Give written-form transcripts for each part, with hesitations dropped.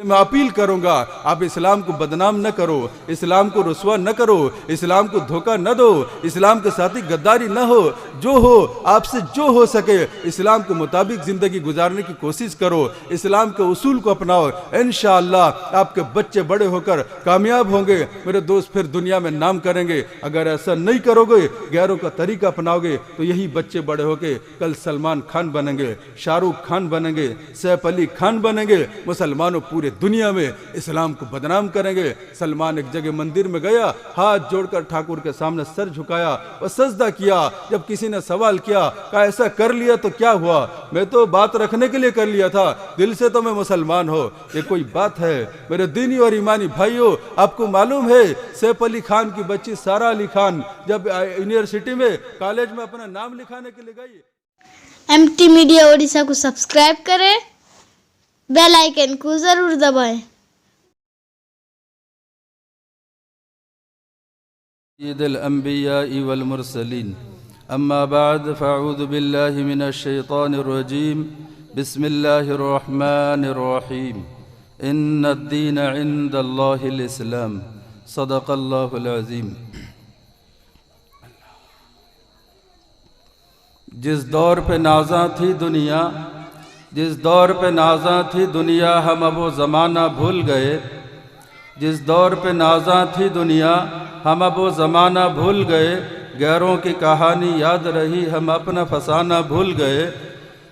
میں اپیل کروں گا آپ اسلام کو بدنام نہ کرو، اسلام کو رسوا نہ کرو، اسلام کو دھوکہ نہ دو، اسلام کے ساتھ غداری نہ ہو، جو ہو آپ سے جو ہو سکے اسلام کے مطابق زندگی گزارنے کی کوشش کرو، اسلام کے اصول کو اپناؤ، انشاءاللہ آپ کے بچے بڑے ہو کر کامیاب ہوں گے میرے دوست، پھر دنیا میں نام کریں گے۔ اگر ایسا نہیں کرو گے، غیروں کا طریقہ اپناؤ گے تو یہی بچے بڑے ہو کے کل سلمان خان بنیں گے، شاہ رخ خان بنیں گے، سیف علی خان بنیں گے، مسلمانوں پورے دنیا میں اسلام کو بدنام کریں گے۔ سلمان ایک جگہ مندر میں گیا، ہاتھ جوڑ کر ٹھاکر کے سامنے سر جھکایا اور سجدہ کیا۔ جب کسی نے سوال کیا کہ ایسا کر لیا تو کیا ہوا؟ میں تو بات رکھنے کے لیے کر لیا تھا، دل سے تو میں مسلمان ہوں۔ یہ کوئی بات ہے میرے دینی اور ایمانی بھائیوں؟ آپ کو معلوم ہے سیف علی خان کی بچی سارا علی خان جب یونیورسٹی میں کالج میں اپنا نام لکھانے کے لیے گئی، MT میڈیا اڑیسہ کو سبسکرائب کریں، بیل آئیکن کو ضرور دبائیں۔ سید الانبیاء والمرسلین، اما بعد فاعوذ باللہ من الشیطان الرجیم، بسم اللہ الرحمن الرحیم، ان الدین عند اللہ الاسلام، صدق اللہ العظیم۔ جس دور پہ نازاں تھی دنیا، جس دور پہ نازاں تھی دنیا، ہم اب وہ زمانہ بھول گئے۔ جس دور پہ نازاں تھی دنیا، ہم اب وہ زمانہ بھول گئے۔ غیروں کی کہانی یاد رہی، ہم اپنا فسانہ بھول گئے۔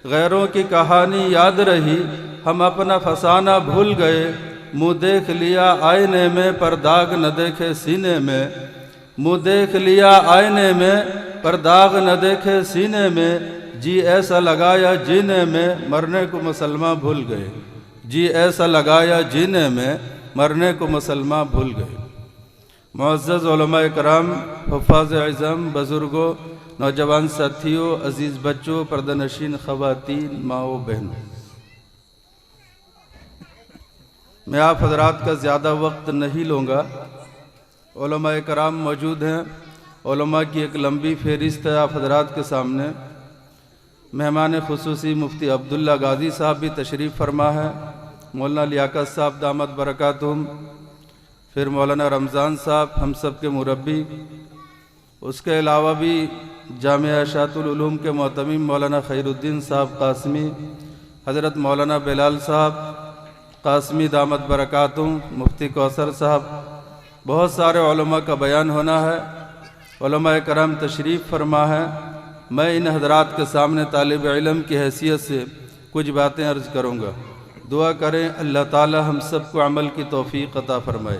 غیروں کی کہانی یاد رہی، ہم اپنا فسانہ بھول گئے۔ منہ دیکھ لیا آئینے میں پر داغ نہ دیکھے سینے میں، منہ دیکھ لیا آئینے میں پر داغ نہ دیکھے سینے میں۔ جی ایسا لگایا جینے میں، مرنے کو مسلمان بھول گئے۔ جی ایسا لگایا جینے میں، مرنے کو مسلمان بھول گئے۔ معزز علماء کرام، حفاظ اعظم، بزرگوں، نوجوان ساتھیوں، عزیز بچوں، پردہ نشین خواتین، ماؤں، بہنوں، میں آپ حضرات کا زیادہ وقت نہیں لوں گا۔ علماء کرام موجود ہیں، علماء کی ایک لمبی فہرست ہے آپ حضرات کے سامنے۔ مہمان خصوصی مفتی عبداللہ غازی صاحب بھی تشریف فرما ہے، مولانا لیاقت صاحب دامت برکاتہم، پھر مولانا رمضان صاحب ہم سب کے مربی، اس کے علاوہ بھی جامعہ اشاعت العلوم کے معتمم مولانا خیر الدین صاحب قاسمی، حضرت مولانا بلال صاحب قاسمی دامت برکاتہم، مفتی کوثر صاحب، بہت سارے علماء کا بیان ہونا ہے۔ علماء کرام تشریف فرما ہے۔ میں ان حضرات کے سامنے طالب علم کی حیثیت سے کچھ باتیں عرض کروں گا۔ دعا کریں اللہ تعالی ہم سب کو عمل کی توفیق عطا فرمائے۔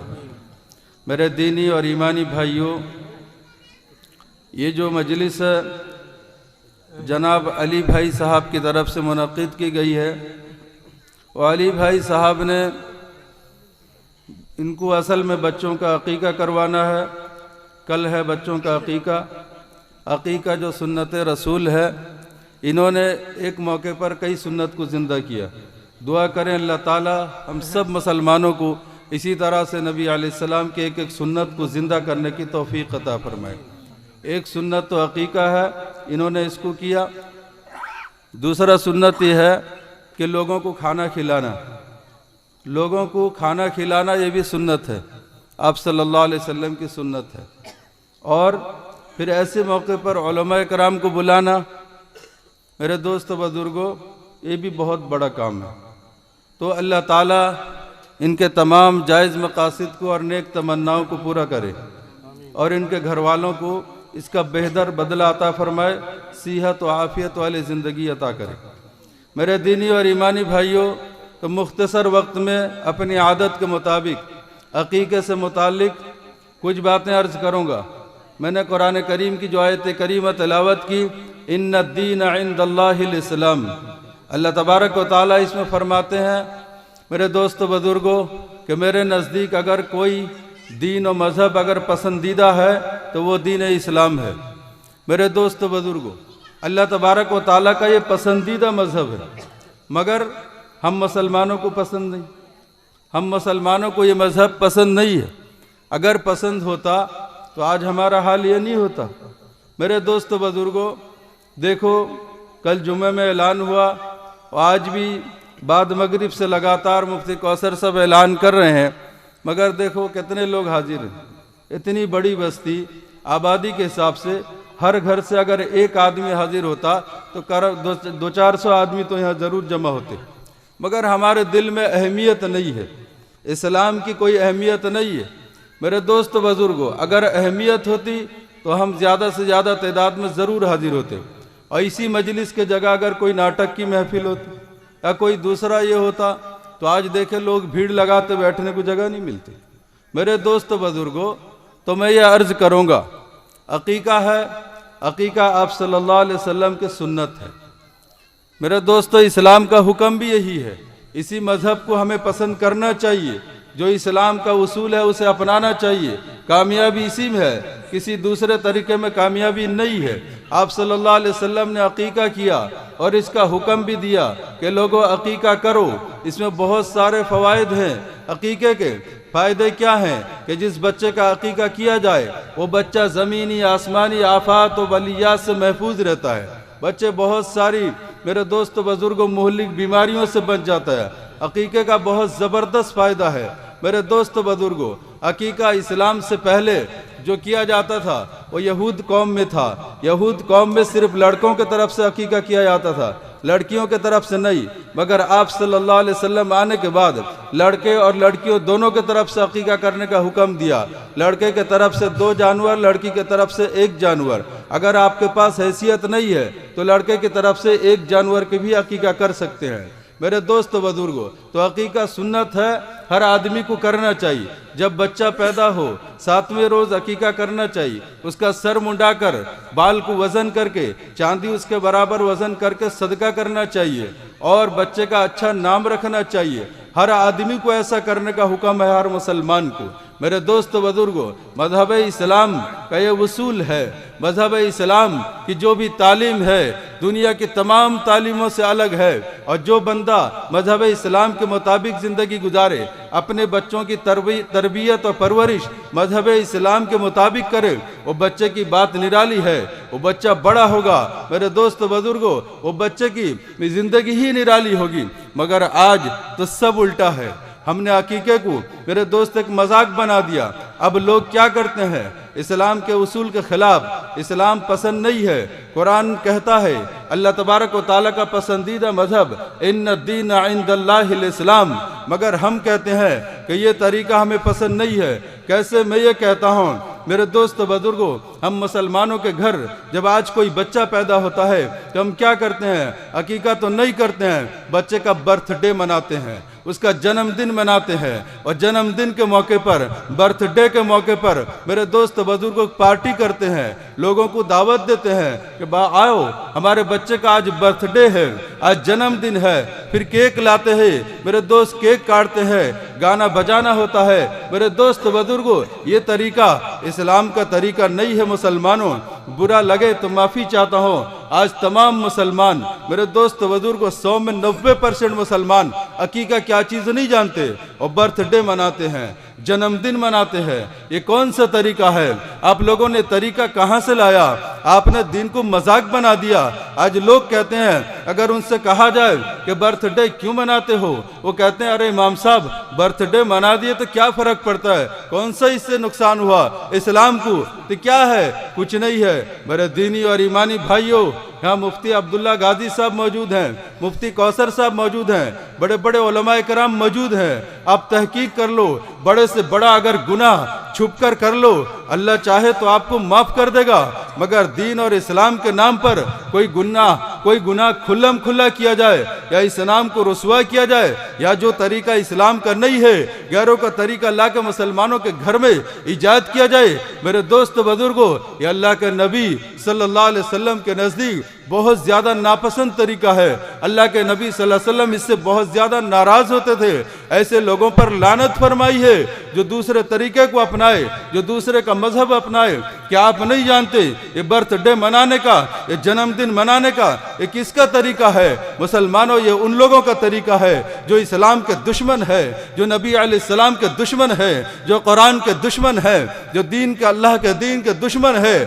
میرے دینی اور ایمانی بھائیوں، یہ جو مجلس ہے جناب علی بھائی صاحب کی طرف سے منعقد کی گئی ہے، اور علی بھائی صاحب نے ان کو اصل میں بچوں کا عقیقہ کروانا ہے۔ کل ہے بچوں کا عقیقہ۔ عقیقہ جو سنت رسول ہے، انہوں نے ایک موقع پر کئی سنت کو زندہ کیا۔ دعا کریں اللہ تعالی ہم سب مسلمانوں کو اسی طرح سے نبی علیہ السلام کے ایک ایک سنت کو زندہ کرنے کی توفیق عطا فرمائے۔ ایک سنت تو عقیقہ ہے، انہوں نے اس کو کیا۔ دوسرا سنت یہ ہے کہ لوگوں کو کھانا کھلانا، لوگوں کو کھانا کھلانا یہ بھی سنت ہے، آپ صلی اللہ علیہ وسلم کی سنت ہے۔ اور پھر ایسے موقع پر علماء کرام کو بلانا، میرے دوست و بزرگوں، یہ بھی بہت بڑا کام ہے۔ تو اللہ تعالیٰ ان کے تمام جائز مقاصد کو اور نیک تمناؤں کو پورا کرے، اور ان کے گھر والوں کو اس کا بہتر بدلہ عطا فرمائے، صحت و عافیت والی زندگی عطا کرے۔ میرے دینی اور ایمانی بھائیوں، تو مختصر وقت میں اپنی عادت کے مطابق عقیقے سے متعلق کچھ باتیں عرض کروں گا۔ میں نے قرآن کریم کی جو آیت کریمہ تلاوت کی، ان الدین عند اللہ الاسلام، اللہ تبارک و تعالیٰ اس میں فرماتے ہیں میرے دوست و بزرگوں کہ میرے نزدیک اگر کوئی دین و مذہب اگر پسندیدہ ہے تو وہ دین اسلام ہے۔ میرے دوست و بزرگوں، اللہ تبارک و تعالیٰ کا یہ پسندیدہ مذہب ہے، مگر ہم مسلمانوں کو پسند نہیں، ہم مسلمانوں کو یہ مذہب پسند نہیں ہے۔ اگر پسند ہوتا تو آج ہمارا حال یہ نہیں ہوتا۔ میرے دوست و بزرگوں، دیکھو کل جمعہ میں اعلان ہوا، اور آج بھی بعد مغرب سے لگاتار مفتی کوثر صاحب اعلان کر رہے ہیں، مگر دیکھو کتنے لوگ حاضر ہیں۔ اتنی بڑی بستی آبادی کے حساب سے ہر گھر سے اگر ایک آدمی حاضر ہوتا تو 200-400 آدمی تو یہاں ضرور جمع ہوتے، مگر ہمارے دل میں اہمیت نہیں ہے، اسلام کی کوئی اہمیت نہیں ہے۔ میرے دوست بزرگوں، اگر اہمیت ہوتی تو ہم زیادہ سے زیادہ تعداد میں ضرور حاضر ہوتے، اور اسی مجلس کے جگہ اگر کوئی ناٹک کی محفل ہوتی یا کوئی دوسرا یہ ہوتا تو آج دیکھیں لوگ بھیڑ لگاتے بیٹھنے کو جگہ نہیں ملتی۔ میرے دوست بزرگوں، تو میں یہ عرض کروں گا، عقیقہ ہے، عقیقہ آپ صلی اللہ علیہ وسلم کی سنت ہے۔ میرے دوستو، اسلام کا حکم بھی یہی ہے، اسی مذہب کو ہمیں پسند کرنا چاہیے، جو اسلام کا اصول ہے اسے اپنانا چاہیے، کامیابی اسی میں ہے، کسی دوسرے طریقے میں کامیابی نہیں ہے۔ آپ صلی اللہ علیہ وسلم نے عقیقہ کیا اور اس کا حکم بھی دیا کہ لوگوں عقیقہ کرو، اس میں بہت سارے فوائد ہیں۔ عقیقے کے فائدے کیا ہیں کہ جس بچے کا عقیقہ کیا جائے وہ بچہ زمینی آسمانی آفات و بلیات سے محفوظ رہتا ہے، بچے بہت ساری میرے دوست بزرگوں مہلک بیماریوں سے بچ جاتا ہے۔ عقیقے کا بہت زبردست فائدہ ہے۔ میرے دوست بزرگوں، عقیقہ اسلام سے پہلے جو کیا جاتا تھا وہ یہود قوم میں تھا۔ یہود قوم میں صرف لڑکوں کے طرف سے عقیقہ کیا جاتا تھا، لڑکیوں کے طرف سے نہیں، مگر آپ صلی اللہ علیہ وسلم آنے کے بعد لڑکے اور لڑکیوں دونوں کے طرف سے عقیقہ کرنے کا حکم دیا۔ لڑکے کے طرف سے 2 جانور، لڑکی کے طرف سے 1 جانور۔ اگر آپ کے پاس حیثیت نہیں ہے تو لڑکے کی طرف سے 1 جانور کے بھی عقیقہ کر سکتے ہیں۔ میرے دوست بزرگوں، تو عقیقہ سنت ہے، ہر آدمی کو کرنا چاہیے۔ جب بچہ پیدا ہو 7ویں روز عقیقہ کرنا چاہیے، اس کا سر منڈا کر بال کو وزن کر کے چاندی اس کے برابر وزن کر کے صدقہ کرنا چاہیے، اور بچے کا اچھا نام رکھنا چاہیے۔ ہر آدمی کو ایسا کرنے کا حکم ہے، ہر مسلمان کو۔ میرے دوست بزرگوں، مذہب اسلام کا یہ اصول ہے، مذہب اسلام کی جو بھی تعلیم ہے دنیا کی تمام تعلیموں سے الگ ہے، اور جو بندہ مذہب اسلام کے مطابق زندگی گزارے، اپنے بچوں کی تربیت اور پرورش مذہب اسلام کے مطابق کرے، وہ بچے کی بات نرالی ہے، وہ بچہ بڑا ہوگا۔ میرے دوست بزرگوں، وہ بچے کی زندگی ہی نرالی ہوگی۔ مگر آج تو سب الٹا ہے، ہم نے عقیقے کو میرے دوست ایک مذاق بنا دیا۔ اب لوگ کیا کرتے ہیں؟ اسلام کے اصول کے خلاف، اسلام پسند نہیں ہے۔ قرآن کہتا ہے اللہ تبارک و تعالیٰ کا پسندیدہ مذہب ان الدین عند اللہ الاسلام، مگر ہم کہتے ہیں کہ یہ طریقہ ہمیں پسند نہیں ہے۔ کیسے؟ میں یہ کہتا ہوں میرے دوست بزرگوں، ہم مسلمانوں کے گھر جب آج کوئی بچہ پیدا ہوتا ہے تو ہم کیا کرتے ہیں؟ عقیقہ تو نہیں کرتے ہیں، بچے کا برتھ ڈے مناتے ہیں، اس کا جنم دن مناتے ہیں، اور جنم دن کے موقع پر، برتھ ڈے کے موقع پر میرے دوست بزرگوں پارٹی کرتے ہیں، لوگوں کو دعوت دیتے ہیں کہ آؤ ہمارے بچے کا آج برتھ ڈے ہے، آج جنم دن ہے، پھر کیک لاتے ہیں میرے دوست، کیک کاٹتے ہیں، گانا بجانا ہوتا ہے۔ میرے دوست بزرگوں، یہ طریقہ اسلام کا طریقہ نہیں ہے۔ مسلمانوں، برا لگے تو معافی چاہتا ہوں، آج تمام مسلمان میرے دوست بزرگوں 100 میں 90% مسلمان عقیقہ کیا چیز نہیں جانتے، اور برتھ ڈے مناتے ہیں، جنم دن مناتے ہیں۔ یہ کون سا طریقہ ہے؟ آپ لوگوں نے طریقہ کہاں سے لایا؟ آپ نے دین کو مذاق بنا دیا۔ آج لوگ کہتے ہیں، اگر ان سے کہا جائے کہ برتھ ڈے کیوں مناتے ہو، وہ کہتے ہیں ارے امام صاحب برتھ ڈے منا دیے تو کیا فرق پڑتا ہے، کون سا اس سے نقصان ہوا اسلام کو؟ تو کیا ہے؟ کچھ نہیں ہے۔ میرے دینی اور ایمانی بھائیوں، یہاں مفتی عبداللہ غازی صاحب موجود ہیں، مفتی کوثر صاحب موجود ہیں، بڑے بڑے علماء کرام موجود ہیں۔ آپ تحقیق کر لو، بڑے سے بڑا اگر گناہ چھپ کر لو، اللہ چاہے تو آپ کو معاف کر دے گا، مگر دین اور اسلام کے نام پر کوئی گناہ کھلم کھلا کیا جائے، یا اسلام کو رسوا کیا جائے، یا جو طریقہ اسلام کا نہیں ہے غیروں کا طریقہ لا کے مسلمانوں کے گھر میں ایجاد کیا جائے، میرے دوست بزرگوں، یہ اللہ کے نبی صلی اللہ علیہ وسلم کے نزدیک بہت زیادہ ناپسند طریقہ ہے۔ اللہ کے نبی صلی اللہ علیہ وسلم اس سے بہت زیادہ ناراض ہوتے تھے۔ ایسے لوگوں پر لعنت فرمائی ہے جو دوسرے طریقے کو اپنائے، جو دوسرے کا مذہب اپنائے۔ کیا آپ نہیں جانتے یہ برتھ ڈے منانے کا، یہ جنم دن منانے کا یہ کس کا طریقہ ہے؟ مسلمانوں، یہ ان لوگوں کا طریقہ ہے جو اسلام کے دشمن ہے، جو نبی علیہ السلام کے دشمن ہے، جو قرآن کے دشمن ہے، جو دین کے اللہ کے دین کے دشمن ہے،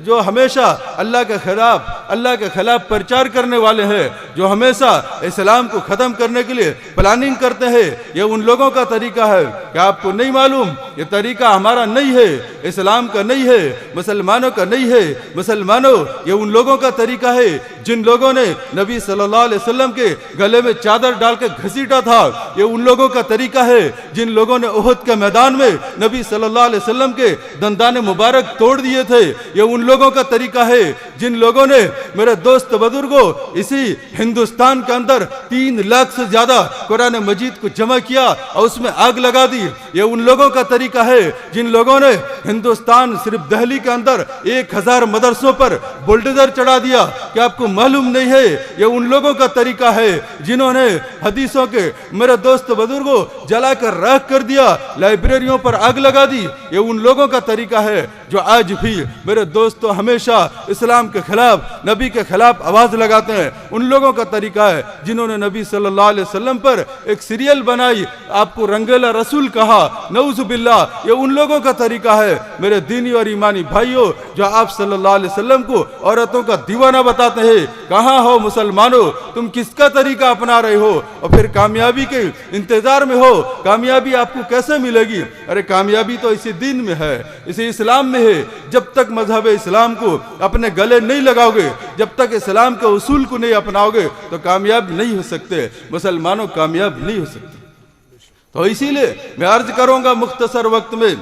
جو ہمیشہ اللہ کے خلاف اللہ کے خلاف پرچار کرنے والے ہیں، جو ہمیشہ اسلام کو ختم کرنے کے لیے پلاننگ کرتے ہیں، یہ ان لوگوں کا طریقہ ہے کہ آپ کو نہیں معلوم، یہ طریقہ ہمارا نہیں ہے، اسلام کا نہیں ہے، مسلمانوں کا نہیں ہے۔ مسلمانوں، یہ ان لوگوں کا طریقہ ہے جن لوگوں نے نبی صلی اللہ علیہ وسلم کے گلے میں چادر ڈال کے گھسیٹا تھا، یہ ان لوگوں کا طریقہ ہے جن لوگوں نے احد کے میدان میں نبی صلی اللہ علیہ وسلم کے دندان مبارک توڑ دیے تھے، یہ ان لوگوں کا طریقہ ہے جن لوگوں نے میرے دوست بزرگوں اسی ہندوستان کے اندر 3 لاکھ سے زیادہ قرآن مجید کو جمع کیا اور اس میں آگ لگا دی، یہ ان لوگوں کا طریقہ ہے جن لوگوں نے ہندوستان صرف دہلی کے اندر 1000 مدرسوں پر بلڈوزر چڑھا دیا کہ آپ کو معلوم نہیں ہے، یہ ان لوگوں کا طریقہ ہے جنہوں نے حدیثوں کے میرے دوست بزرگوں جلا کر راکھ کر دیا، لائبریریوں پر آگ لگا دی، یہ ان لوگوں کا طریقہ ہے جو آج بھی میرے دوستوں ہمیشہ اسلام کے خلاف، نبی کے خلاف آواز لگاتے ہیں، ان لوگوں کا طریقہ ہے جنہوں نے نبی صلی اللہ علیہ وسلم پر ایک سیریل بنائی، آپ کو رنگیلا رسول کہا، نعوذ باللہ، یہ ان لوگوں کا طریقہ ہے میرے دینی اور ایمانی بھائیوں جو آپ صلی اللہ علیہ وسلم کو عورتوں کا دیوانہ بتاتے ہیں۔ کہاں ہو مسلمانوں، تم کس کا طریقہ اپنا رہے ہو اور پھر کامیابی کے انتظار میں ہو؟ کامیابی آپ کو کیسے ملے گی؟ ارے کامیابی تو اسی دین میں ہے، اسی اسلام میں ہے۔ جب تک مذہب اسلام کو اپنے گلے نہیں لگاؤ گے، جب تک اسلام کے اصول کو نہیں اپناؤ گے تو کامیاب نہیں ہو سکتے، مسلمانوں کامیاب نہیں ہو سکتے۔ تو اسی لیے میں عرض کروں گا مختصر وقت میں،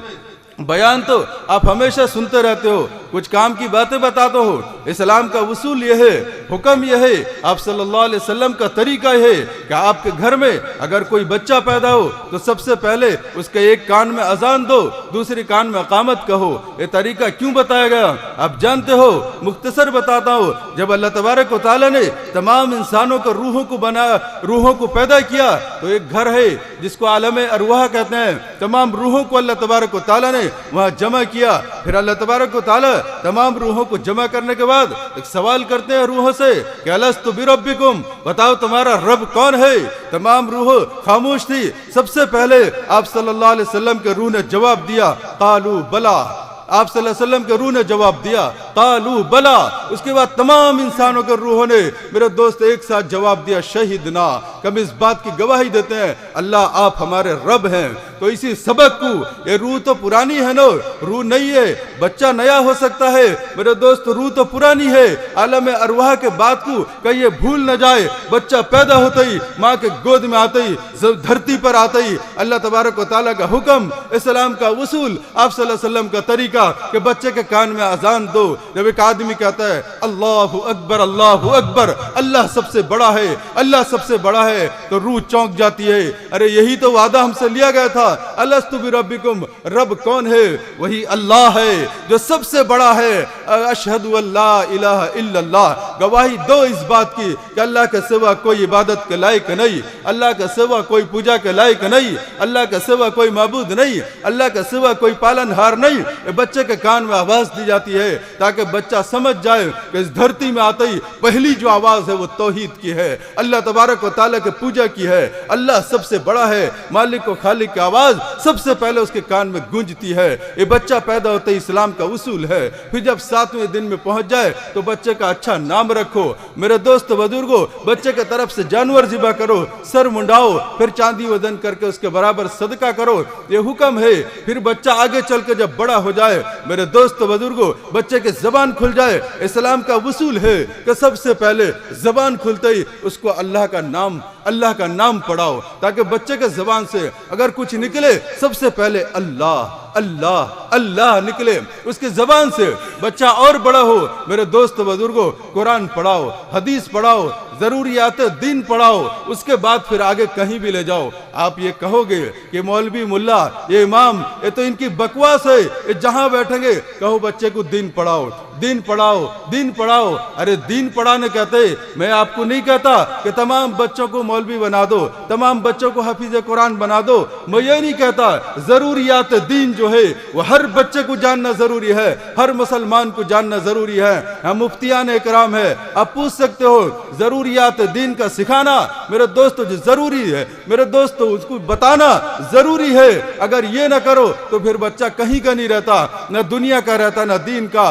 بیان تو آپ ہمیشہ سنتے رہتے ہو، کچھ کام کی باتیں بتاتے ہو، اسلام کا اصول یہ ہے، حکم یہ ہے، آپ صلی اللہ علیہ وسلم کا طریقہ یہ ہے کہ آپ کے گھر میں اگر کوئی بچہ پیدا ہو تو سب سے پہلے اس کے ایک کان میں اذان دو، دوسری کان میں اقامت کہو۔ یہ طریقہ کیوں بتایا گیا آپ جانتے ہو، مختصر بتاتا ہوں۔ جب اللہ تبارک و تعالیٰ نے تمام انسانوں کو روحوں کو پیدا کیا تو ایک گھر ہے جس کو عالم ارواح کہتے ہیں، تمام روحوں کو اللہ تبارک و تعالیٰ نے وہاں جمع کیا۔ پھر اللہ تبارک و تعالیٰ تمام روحوں کو جمع کرنے کے بعد ایک سوال کرتے ہیں روحوں سے کہ الست بربکم، بتاؤ تمہارا رب کون ہے؟ تمام روح خاموش تھی، سب سے پہلے آپ صلی اللہ علیہ وسلم کے روح نے جواب دیا، قالوا بلا۔ آپ صلی اللہ علیہ وسلم کے روح نے جواب دیا، قالوا بلا۔ اس کے بعد تمام انسانوں کے روحوں نے میرے دوست ایک ساتھ جواب دیا، شہدنا، کم اس بات کی گواہی دیتے ہیں اللہ آپ ہمارے رب ہیں۔ تو اسی سبق کو، یہ روح تو پرانی ہے نا، روح نہیں ہے، بچہ نیا ہو سکتا ہے میرے دوست، روح تو پرانی ہے۔ عالم ارواح کے بات کو کہ یہ بھول نہ جائے، بچہ پیدا ہوتا ہی ماں کے گود میں آتا ہی دھرتی پر آتا ہی اللہ تبارک و تعالیٰ کا حکم، اسلام کا اصول، آپ صلی اللہ علیہ وسلم کا طریقہ کہ بچے کے کان میں اذان دو۔ جب ایک آدمی کہتا ہے اللہ اکبر اللہ اکبر، اللہ سب سے بڑا ہے، اللہ سب سے بڑا ہے، تو روح چونک جاتی ہے۔ ارے یہی تو وعدہ ہم سے لیا گیا تھا، الست بربکم، رب کون ہے؟ وہی اللہ ہے جو سب سے بڑا ہے۔ اشہد ان لا الہ الا اللہ، گواہی دو اس بات کی کہ اللہ کے سوا کوئی عبادت کے لائق نہیں، اللہ کے سوا کوئی پوجا کے لائق نہیں، اللہ کے سوا کوئی معبود نہیں، اللہ کے سوا کوئی پالن ہار نہیں۔ بچے کے کان میں آواز دی جاتی ہے تاکہ بچہ سمجھ جائے کہ اس دھرتی میں آتے ہی پہلی جو آواز ہے وہ توحید کی ہے، اللہ تبارک و تعالیٰ کے پوجا کی ہے، اللہ سب سے بڑا ہے، مالک و خالق کی آواز سب سے پہلے اس کے کان میں گونجتی ہے۔ یہ بچہ پیدا ہوتا ہے، اسلام کا اصول ہے۔ پھر جب 7ویں دن میں پہنچ جائے تو بچے کا اچھا نام رکھو۔ میرے دوست بزرگوں، بچے کے طرف سے جانور ذبح کرو، سر منڈاؤ، پھر چاندی وزن کر کے اس کے برابر صدقہ کرو، یہ حکم ہے۔ پھر بچہ آگے چل کے جب بڑا ہو جائے میرے دوست بزرگوں، بچے کے زبان کھل جائے، اسلام کا اصول ہے کہ سب سے پہلے زبان کھلتے ہی اس کو اللہ کا نام پڑھاؤ، تاکہ بچے کے زبان سے اگر کچھ نکلے سب سے پہلے اللہ اللہ اللہ نکلے اس کے زبان سے۔ بچہ اور بڑا ہو میرے دوست بزرگوں، قرآن پڑھاؤ، حدیث پڑھاؤ، ضروریات دین پڑھاؤ، اس کے بعد پھر آگے کہیں بھی لے جاؤ۔ آپ یہ کہو گے کہ مولوی ملا یہ امام یہ تو ان کی بکواس ہے، یہ جہاں بیٹھیں گے کہو بچے کو دین پڑھاؤ، دین پڑھاؤ، دین پڑھاؤ۔ ارے دین پڑھانے کہتے، میں آپ کو نہیں کہتا کہ تمام بچوں کو مولوی بنا دو، تمام بچوں کو حفیظ قرآن بنا دو، میں یہ نہیں کہتا۔ ضروریات دین جو ہے وہ ہر بچے کو جاننا ضروری ہے، ہر مسلمان کو جاننا ضروری ہے۔ ہم مفتیان اکرام ہے، آپ پوچھ سکتے ہو ضروریات دین کا سکھانا میرے دوستو جو ضروری ہے، میرے دوستو اس کو بتانا ضروری ہے۔ اگر یہ نہ کرو تو پھر بچہ کہیں کا نہیں رہتا، نہ دنیا کا رہتا نہ دین کا،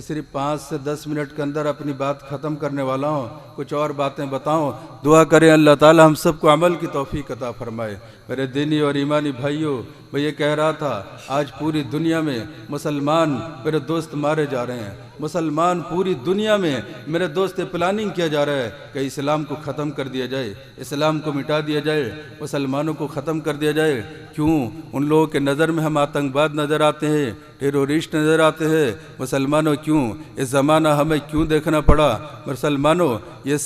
صرف 5 سے 10 منٹ کے اندر اپنی بات ختم کرنے والا ہوں، کچھ اور باتیں بتاؤں۔ دعا کریں اللہ تعالی ہم سب کو عمل کی توفیق عطا فرمائے۔ میرے دینی اور ایمانی بھائیوں، میں یہ کہہ رہا تھا آج پوری دنیا میں مسلمان میرے دوست مارے جا رہے ہیں، مسلمان پوری دنیا میں میرے دوست پلاننگ کیا جا رہا ہے کہ اسلام کو ختم کر دیا جائے، اسلام کو مٹا دیا جائے، مسلمانوں کو ختم کر دیا جائے۔ کیوں؟ ان لوگوں کے نظر میں ہم آتنکواد نظر آتے ہیں، ٹیرورسٹ نظر آتے ہیں۔ مسلمانوں کیوں یہ زمانہ ہمیں کیوں دیکھنا پڑا؟ مسلمانوں یہ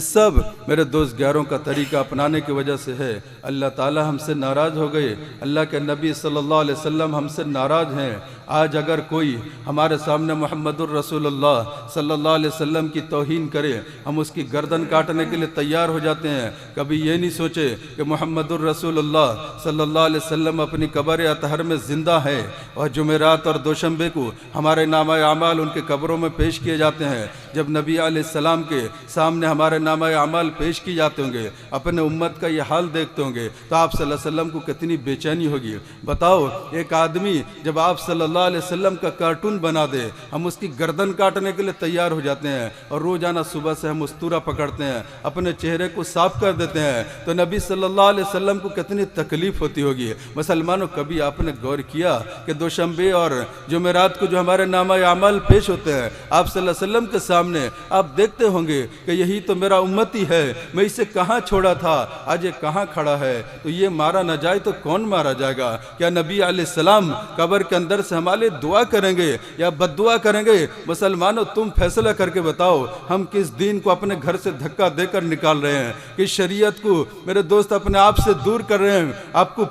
سب میرے دوست گیاروں کا طریقہ اپنانے کی وجہ سے ہے۔ اللہ تعالی ہم سے ناراض ہو گئے، اللہ کے نبی صلی اللہ علیہ وسلم ہم سے ناراض ہیں۔ آج اگر کوئی ہمارے سامنے محمد الرسول اللہ صلی اللہ علیہ وسلم کی توہین کرے، ہم اس کی گردن کاٹنے کے لیے تیار ہو جاتے ہیں۔ کبھی یہ نہیں سوچے کہ محمد الرسول اللہ صلی اللہ علیہ وسلم اپنی قبر اطہر میں زندہ ہے، اور جمعرات اور دوشنبے کو ہمارے نامہ اعمال ان کے قبروں میں پیش کیے جاتے ہیں۔ جب نبی علیہ السلام کے سامنے ہمارے نامہ اعمال پیش کی جاتے ہوں گے، اپنے امت کا یہ حال دیکھتے ہوں گے، تو آپ صلی اللہ علیہ وسلم کو کتنی بے چینی ہوگی۔ بتاؤ، ایک آدمی جب آپ صلی اللہ علیہ وسلم کا کارٹون بنا دے، ہم اس کی گردن کاٹنے کے لیے تیار ہو جاتے ہیں، اور روزانہ صبح سے ہم استورا پکڑتے ہیں، اپنے چہرے کو صاف کر دیتے ہیں، تو نبی صلی اللہ علیہ وسلم کو کتنی تکلیف ہوتی ہوگی۔ مسلمانوں، کبھی آپ نے غور کیا کہ دوشنبے اور جمعرات کو جو ہمارے نامہ اعمال پیش ہوتے ہیں آپ صلی اللہ علیہ وسلم کے سامنے، آپ دیکھتے ہوں گے کہ یہی تو میرا امتی ہے، میں اسے کہاں چھوڑا تھا، آج یہ کہاں کھڑا ہے، تو یہ مارا نہ جائے تو کون مارا جائے گا؟ کیا نبی علیہ السلام قبر کے اندر سے ہمارے دعا کریں گے یا بد دعا کریں گے؟ مسلمانوں، تم فیصلہ کر کے بتاؤ، ہم کس دین کو اپنے گھر سے دھکا دے کر نکال رہے ہیں، کس شریعت کو میرے دوست اپنے آپ سے دور کر رہے ہیں؟ آپ کو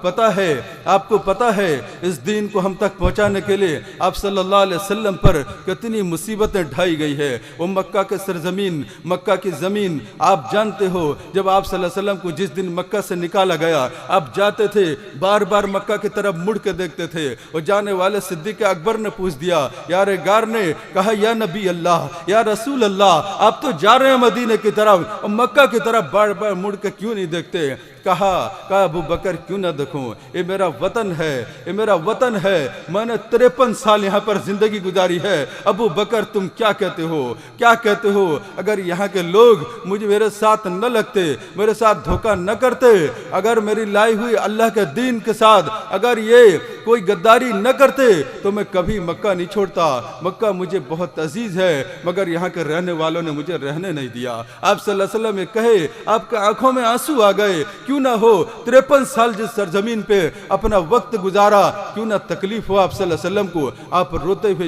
پتہ ہے اس دین کو ہم تک پہنچانے کے لیے آپ صلی اللہ علیہ وسلم پر کتنی مصیبتیں ڈھائی گئی ہے۔ وہ مکہ کے سرزمین، مکہ کی زمین، آپ جانتے ہو جب آپ صلی اللہ علیہ وسلم کو جس دن مکہ سے نکالا گیا، آپ جاتے تھے، بار بار مکہ کی طرف مڑ کے دیکھتے تھے، اور جانے والے صدیق اکبر نے پوچھ دیا، یار غار نے کہا، یا نبی اللہ، یا رسول اللہ، آپ تو جا رہے ہیں مدینے کی طرف، اور مکہ کی طرف بار بار مڑ کے کیوں نہیں دیکھتے؟ کہا ابو بکر کیوں نہ دیکھوں، یہ میرا وطن ہے، یہ میرا وطن ہے، میں نے 53 سال یہاں پر زندگی گزاری ہے۔ ابو بکر تم کیا کہتے ہو؟ اگر یہاں کے لوگ میرے ساتھ نہ لگتے، میرے ساتھ دھوکہ نہ کرتے، اگر میری لائی ہوئی اللہ کے دین کے ساتھ اگر یہ کوئی غداری نہ کرتے، تو میں کبھی مکہ نہیں چھوڑتا۔ مکہ مجھے بہت عزیز ہے، مگر یہاں کے رہنے والوں نے مجھے رہنے نہیں دیا۔ آپ صلی اللہ علیہ وسلم یہ کہے، آپ کے آنکھوں میں آنسو آ گئے، کیوں نہ ہو 53 سال جس سرزمین پہ اپنا وقت گزارا، کیوں نہ تکلیف ہو آپ صلی اللہ علیہ وسلم کو؟ آپ روتے ہوئے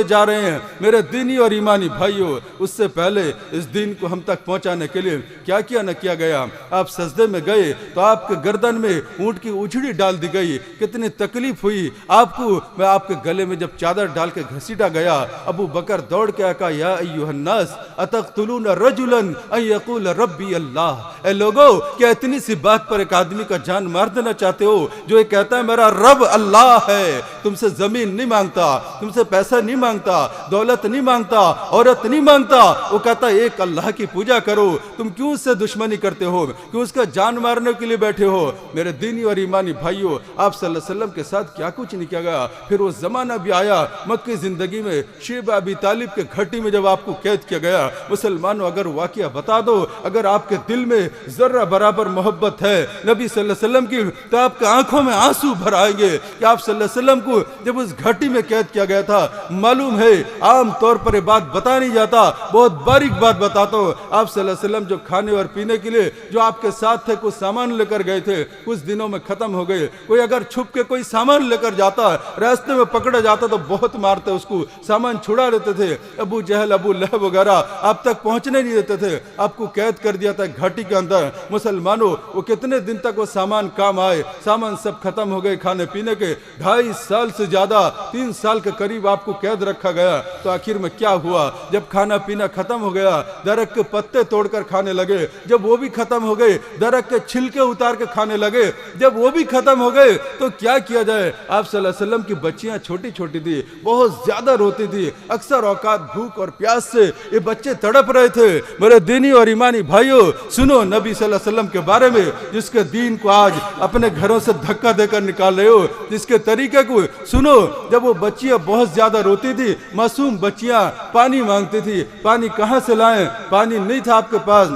جا رہے ہیں میرے دینی اور ایمانی بھائیوں۔ اس سے پہلے اس دین کو ہم تک پہنچانے کے لیے کیا نہ کیا گیا۔ آپ سجدے میں گئے تو آپ کے گردن میں اونٹ کی اجڑی ڈال دی گئی، کتنی تکلیف ہوئی آپ کو۔ میں آپ کے گلے میں جب چادر ڈال کے گھسیٹا گیا، ابو بکر دوڑ کے کہا، یا ایھا الناس اتقتلون رجلا ان یقول ربی اللہ، اے لوگو، کیا اتنی سی بات پر ایک آدمی کا جان مار دینا چاہتے ہو جو یہ کہتا ہے میرا رب اللہ ہے؟ تم سے زمین نہیں مانگتا، تم سے پیسہ نہیں مانگتا، دولت نہیں مانگتا، عورت نہیں مانگتا، وہ کہتا ہے ایک اللہ کی پوجا کرو۔ تم کیوں اس سے دشمنی کرتے ہو؟ کیوں اس کا جان مارنے کے لیے بیٹھے ہو؟ میرے دینی اور ایمانی بھائیوں، آپ صلی اللہ علیہ وسلم کے ساتھ کیا کچھ نہیں کیا گیا۔ پھر وہ زمانہ بھی آیا مکی زندگی میں، شیبہ ابی طالب کے گھٹی میں جب آپ کو قید کیا گیا۔ مسلمانوں، اگر واقعہ بتا دو، اگر آپ کے دل میں ذرہ برابر محبت ہے نبی صلی اللہ علیہ وسلم کی، تو آپ کے آنکھوں میں آنسو بھر آئیں گے کہ آپ صلی اللہ علیہ وسلم کو جب اس گھٹی میں قید کیا گیا تھا، معلوم ہے عام طور پر یہ بات بتا نہیں جاتا، بہت باریک بات بتاتا ہوں۔ آپ صلی اللہ علیہ وسلم جو کھانے اور پینے کے لیے جو آپ کے ساتھ تھے، کچھ سامان لے کر گئے تھے، کچھ دنوں میں ختم ہو گئے۔ کوئی اگر چھپ کے کوئی سامان لے کر جاتا، راستے میں پکڑا جاتا تو بہت مارتے، اس کو سامان چھڑا دیتے تھے۔ ابو جہل، ابو لہب وغیرہ آپ تک پہنچنے نہیں دیتے تھے، آپ کو قید کر دیا تھا گھاٹی کے اندر۔ مسلمانوں، وہ کتنے دن تک وہ سامان کام آئے؟ سامان سب ختم ہو گئے کھانے پینے کے۔ 2.5 سال سے زیادہ، 3 سال کے قریب آپ کو قید رکھا گیا۔ تو آخر میں کیا ہوا؟ جب کھانا پینا ختم ہو گیا، درخت کے پتے توڑ کر کھانے لگے۔ جب وہ بھی ختم ہو گئے، درخت کے چھلکے اتار کے کھانے لگے۔ جب وہ بھی ختم ہو گئے تو کیا کیا جائے؟ آپ صلی اللہ علیہ وسلم کی بچیاں چھوٹی چھوٹی تھی، بہت زیادہ روتی تھی، اکثر اوقات بھوک اور پیاس سے یہ بچے تڑپ رہے تھے۔ میرے دینی اور ایمانی بھائیوں، سنو نبی صلی اللہ علیہ وسلم کے بارے میں، جس کے دین کو آج اپنے گھروں سے دھکا دے کر نکال رہے ہو، جس کے طریقے کو سنو۔ جب وہ بچیاں بہت زیادہ روتی تھی، معصوم بچیاں پانی مانگتی تھی، پانی کہاں سے لائیں؟ پانی نہیں تھا آپ کے پاس،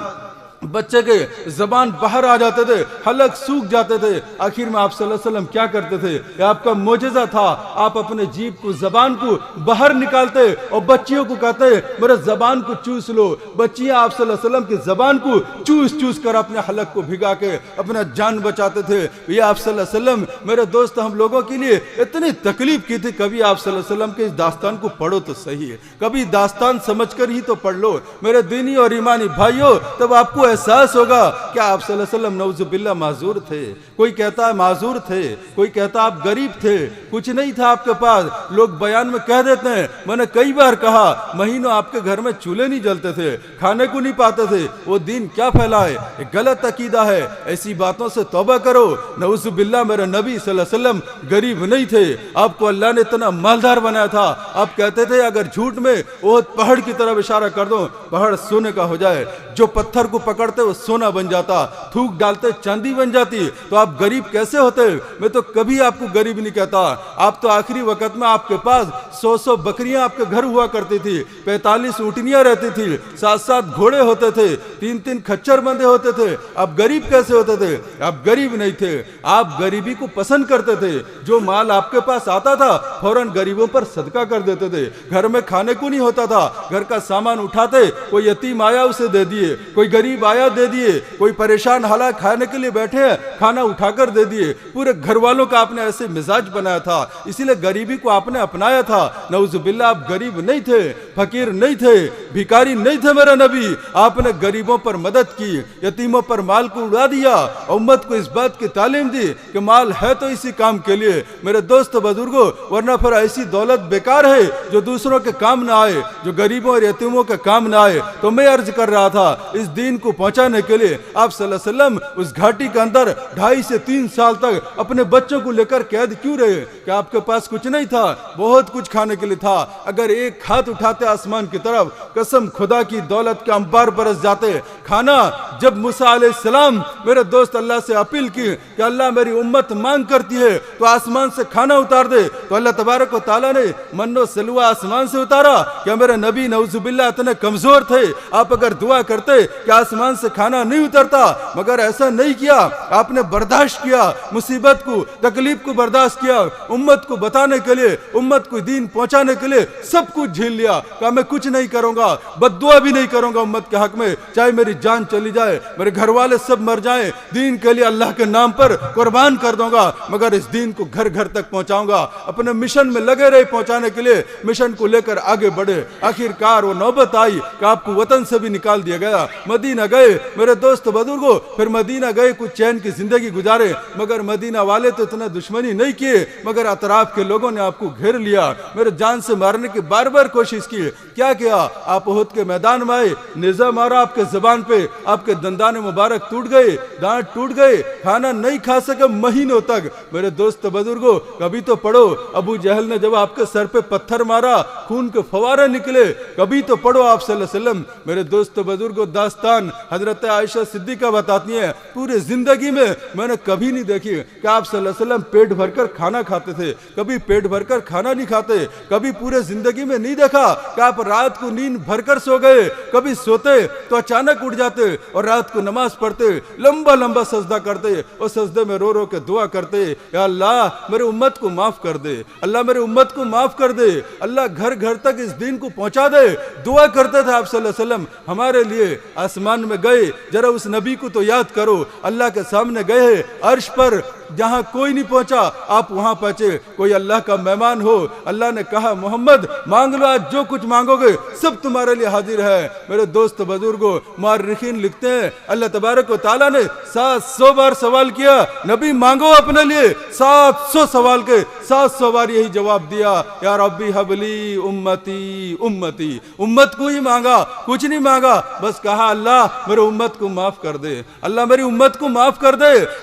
بچے کے زبان باہر آ جاتے تھے، حلق سوکھ جاتے تھے۔ آخر میں آپ صلی اللہ علیہ وسلم کیا کرتے تھے؟ یہ آپ کا معجزہ تھا، آپ اپنے جیب کو، زبان کو باہر نکالتے اور بچیوں کو کہتے میرے زبان کو چوس لو۔ بچیاں آپ صلی اللہ علیہ وسلم کی زبان کو چوس چوس کر اپنے حلق کو بھگا کے اپنا جان بچاتے تھے۔ یہ آپ صلی اللہ علیہ وسلم میرے دوست ہم لوگوں کے لیے اتنی تکلیف کی تھی۔ کبھی آپ صلی اللہ علیہ وسلم کے اس داستان کو پڑھو تو صحیح ہے، کبھی داستان سمجھ کر ہی تو پڑھ لو میرے دینی اور ایمانی بھائیوں، تب آپ کو احساس ہوگا کہ آپ صلی اللہ علیہ وسلم نعوذ باللہ معذور تھے۔ کوئی کہتا ہے معذور تھے، کوئی کہتا آپ غریب تھے، کچھ نہیں تھا آپ کے پاس۔ لوگ بیان میں کہہ دیتے ہیں، میں نے کئی بار کہا مہینوں آپ کے گھر میں چولہے نہیں جلتے تھے، کھانے کو نہیں پاتے تھے۔ وہ دین کیا پھیلائے؟ ایک غلط عقیدہ ہے، ایسی باتوں سے توبہ کرو۔ نعوذ باللہ میرے نبی صلی اللہ علیہ وسلم غریب نہیں تھے، آپ کو اللہ نے اتنا مالدار بنایا تھا۔ آپ کہتے تھے اگر جھوٹ میں وہ پہاڑ کی طرف اشارہ کر دو، پہاڑ سونے کا ہو جائے، جو پتھر کو پکڑتے وہ سونا بن جاتا، تھوک ڈالتے چاندی بن جاتی۔ تو آپ غریب کیسے ہوتے؟ میں تو کبھی آپ کو غریب نہیں کہتا۔ آپ تو آخری وقت میں آپ کے پاس 100 بکریاں آپ کے گھر ہوا کرتی تھی، 45 اونٹنیاں رہتی تھی، 7 گھوڑے ہوتے تھے، 3 کھچر بندے ہوتے تھے۔ آپ غریب کیسے ہوتے تھے؟ آپ غریب نہیں تھے، آپ غریبی کو پسند کرتے تھے۔ جو مال آپ کے پاس آتا تھا فوراً غریبوں پر صدقہ کر دیتے تھے۔ گھر میں کھانے کو نہیں ہوتا تھا، گھر کا سامان اٹھاتے، کوئی یتیم آیا اسے دے دیے، کوئی غریب آیا دے دیے، کوئی پریشان حالات کھانے کے لیے بیٹھے ہیں کھانا اٹھا کر دے دیے۔ پورے گھر والوں کا آپ نے ایسے مزاج بنایا تھا، اسی لیے غریبی کو آپ نے اپنایا تھا۔ نعوذ باللہ آپ غریب نہیں تھے، فقیر نہیں تھے، بھکاری نہیں تھے میرا نبی۔ آپ نے غریبوں پر مدد کی، یتیموں پر مال کو اڑا دیا، امت کو اس بات کی تعلیم دی کہ مال ہے تو اسی کام کے لیے میرے دوست بزرگوں، ورنہ پھر ایسی دولت بیکار ہے جو دوسروں کے کام نہ آئے، جو غریبوں اور یتیموں کے کام نہ آئے۔ تو میں عرض کر رہا تھا اس دین کو پہنچانے کے لیے آپ صلی اللہ علیہ وسلم اس گھاٹی کے اندر 2.5 سے 3 سال تک اپنے بچوں کو لے کر قید کیوں رہے؟ کہ آپ کے پاس کچھ نہیں تھا؟ بہت کچھ کھانے کے لیے تھا۔ اگر ایک ہاتھ اٹھاتے آسمان کی طرف، قسم خدا کی دولت کے انبار برس جاتے۔ کھانا جب موسیٰ علیہ السلام میرے دوست اللہ سے اپیل کی کہ اللہ میری امت مانگ کرتی ہے تو آسمان سے کھانا اتار دے، تو اللہ تبارک و تعالیٰ نے من و سلوہ آسمان سے اتارا۔ کیا میرے نبی نعوذ باللہ اتنے کمزور تھے؟ آپ اگر دعا کرتے کہ آسمان سے کھانا نہیں اترتا، مگر ایسا نہیں کیا، آپ نے برداشت کیا، مصیبت کو، تکلیف کو برداشت کیا، امت کو بتانے کے لیے، امت کو دین پہنچانے کے لیے سب کچھ جھیل لیا۔ کہا میں کچھ نہیں کروں گا، بد دعا بھی نہیں کروں گا امت کے حق میں، چاہے میری جان چلی جائے، میرے گھر والے سب مر جائیں، دین کے لیے اللہ کے نام پر قربان کر دوں گا، مگر اس دین کو گھر گھر تک پہنچاؤں گا۔ اپنے مشن میں لگے رہے پہنچانے کے لیے، مشن کو لے کر آگے بڑھے۔ آخر کار وہ نوبت آئی کہ آپ کو وطن سے بھی نکال دیا گیا، مدینہ گئے میرے دوست بزرگوں۔ پھر مدینہ گئے، کچھ چین کی زندگی گزارے، مگر مدینہ والے تو اتنا دشمنی نہیں کیے، مگر اطراف کے لوگوں نے آپ کو گھیر لیا، میرے جان سے مارنے کی بار بار کوشش کی۔ کیا کیا؟ آپ احد کے میدان میں آئے، نیزہ مارا آپ کے زبان پہ، آپ کے دندان مبارک ٹوٹ گئے، دانت ٹوٹ گئے، کھانا نہیں کھا سکے مہینوں تک۔ میرے دوست بزرگوں کبھی تو پڑھو، ابو جہل نے جب آپ کے سر پہ پتھر مارا، خون کے فوارے نکلے، کبھی تو پڑھو آپ صلی اللہ علیہ وسلم۔ میرے دوست بزرگوں داستان حضرت عائشہ صدیقہ بتاتی ہیں، پورے زندگی میں نے کبھی نہیں دیکھی کہ آپ صلی اللہ علیہ وسلم پیٹ بھر کر کھانا کھاتے تھے، کبھی پیٹ بھر کر کھانا نہیں کھاتے، کبھی پورے زندگی میں نہیں دیکھا کہ آپ رات کو نیند بھر کر سو گئے، کبھی سوتے تو اچانک اٹھ جاتے اور رات کو نماز پڑھتے، لمبا لمبا سجدہ کرتے اور سجدے میں رو رو کے دعا کرتے، یا اللہ میرے امت کو معاف کر دے، اللہ میرے امت کو معاف کر دے، اللہ گھر گھر تک اس دین کو پہنچا دے۔ دعا کرتے تھے آپ صلی اللہ علیہ وسلم ہمارے لیے۔ آسمان میں گئے، ذرا اس نبی کو تو یاد کرو، اللہ کے سامنے گئے، عرش پر جہاں کوئی نہیں پہنچا آپ وہاں پہنچے، کوئی اللہ کا مہمان ہو۔ اللہ نے کہا محمد مانگ لو، آج جو کچھ مانگو گے سب تمہارے لیے حاضر ہے۔ میرے دوست بزرگوں مورخین لکھتے ہیں اللہ تبارک و تعالیٰ نے 700 بار سوال کیا، نبی مانگو اپنے لیے، 700 سوال کے 700 بار یہی جواب دیا، یا ربی حبلی امتی امتی۔ امت کو ہی مانگا، کچھ نہیں مانگا، بس کہا اللہ میرے امت کو معاف کر دے، اللہ میری امت کو معاف کر دے۔